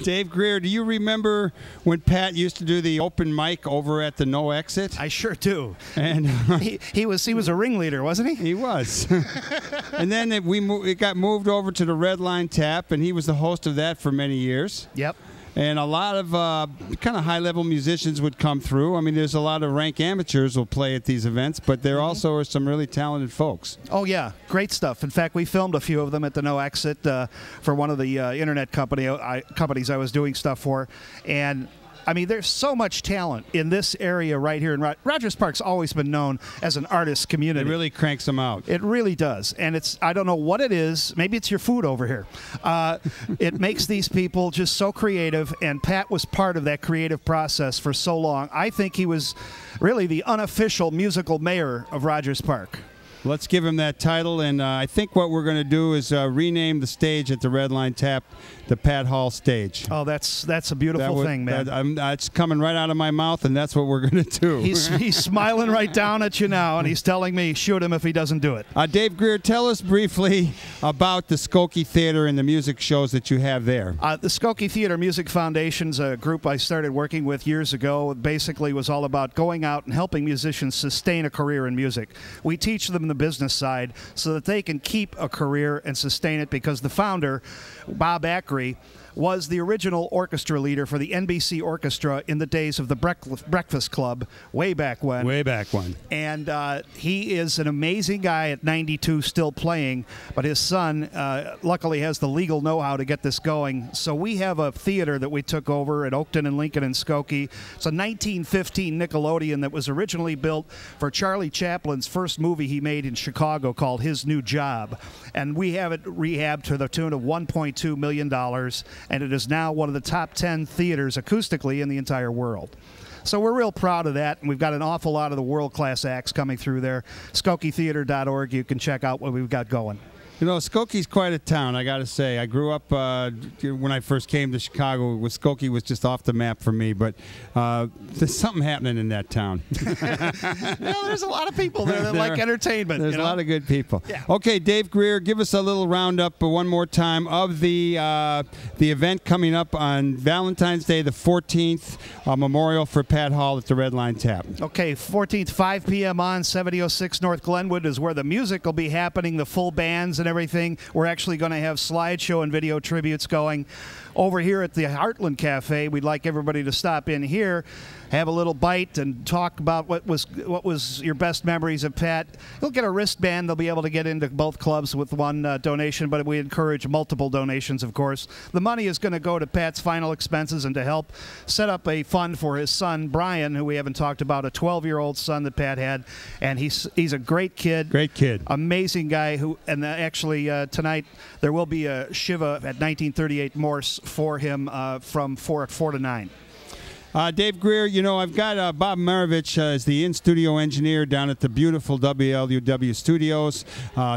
Dave Grier, do you remember when Pat used to do the open mic over at the No Exit? I sure do. And he was a ringleader, wasn't he? He was. And then it got moved over to the Heartland Caf, and he was the host of that for many years. Yep. And a lot of kind of high-level musicians would come through. I mean, there's a lot of rank amateurs will play at these events, but there also are some really talented folks. Oh, yeah. Great stuff. In fact, we filmed a few of them at the No Exit for one of the internet companies I was doing stuff for. And I mean, there's so much talent in this area right here. And Rogers Park's always been known as an artist community. It really cranks them out. It really does. And I don't know what it is. Maybe it's your food over here. It makes these people just so creative, and Pat was part of that creative process for so long. I think he was really the unofficial musical mayor of Rogers Park. Let's give him that title, and I think what we're going to do is rename the stage at the Heartland Caf the Pat Hall stage. Oh, that's a beautiful thing, man. It's coming right out of my mouth, and that's what we're going to do. He's smiling right down at you now, and he's telling me shoot him if he doesn't do it. Dave Grier, tell us briefly about the Skokie Theater and the music shows that you have there. The Skokie Theater Music Foundation's a group I started working with years ago. It basically was all about going out and helping musicians sustain a career in music. We teach them the business side so that they can keep a career and sustain it, because the founder, Bob Ackery, was the original orchestra leader for the NBC Orchestra in the days of the Breakfast Club way back when. Way back when. And he is an amazing guy at 92 still playing, but his son luckily has the legal know-how to get this going. So we have a theater that we took over at Oakton and Lincoln and Skokie. It's a 1915 Nickelodeon that was originally built for Charlie Chaplin's first movie he made in Chicago called His New Job. And we have it rehabbed to the tune of $1.2 million. And it is now one of the top 10 theaters acoustically in the entire world. So we're real proud of that, and we've got an awful lot of the world-class acts coming through there. SkokieTheater.org, you can check out what we've got going. You know, Skokie's quite a town, I got to say. I grew up, when I first came to Chicago, Skokie was just off the map for me, but there's something happening in that town. Well, there's a lot of people there that like entertainment. There's a lot of good people. Yeah. Okay, Dave Grier, give us a little roundup one more time of the event coming up on Valentine's Day, the 14th, memorial for Pat Hall at the Heartland Caf. Okay, 14th, 5 p.m. on 7006 North Glenwood is where the music will be happening, the full bands and everything. We're actually going to have slideshow and video tributes going. Over here at the Heartland Cafe, we'd like everybody to stop in here, have a little bite, and talk about what was your best memories of Pat. You'll get a wristband. They'll be able to get into both clubs with one donation, but we encourage multiple donations, of course. The money is going to go to Pat's final expenses and to help set up a fund for his son, Brian, who we haven't talked about, a 12-year-old son that Pat had, and he's a great kid. Great kid. Amazing guy. Actually, tonight there will be a Shiva at 1938 Morse for him from 4 to 9. Dave Grier, you know, I've got Bob Maravich as the in-studio engineer down at the beautiful WLUW Studios,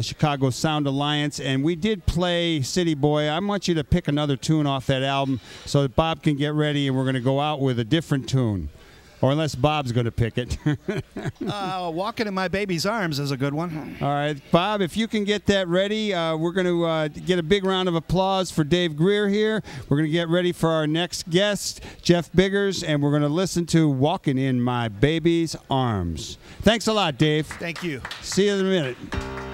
Chicago Sound Alliance, and we did play City Boy. I want you to pick another tune off that album so that Bob can get ready, and we're going to go out with a different tune. Or unless Bob's going to pick it. Walking in My Baby's Arms is a good one. All right, Bob, if you can get that ready, we're going to get a big round of applause for Dave Grier here. We're going to get ready for our next guest, Jeff Biggers, and we're going to listen to Walking in My Baby's Arms. Thanks a lot, Dave. Thank you. See you in a minute.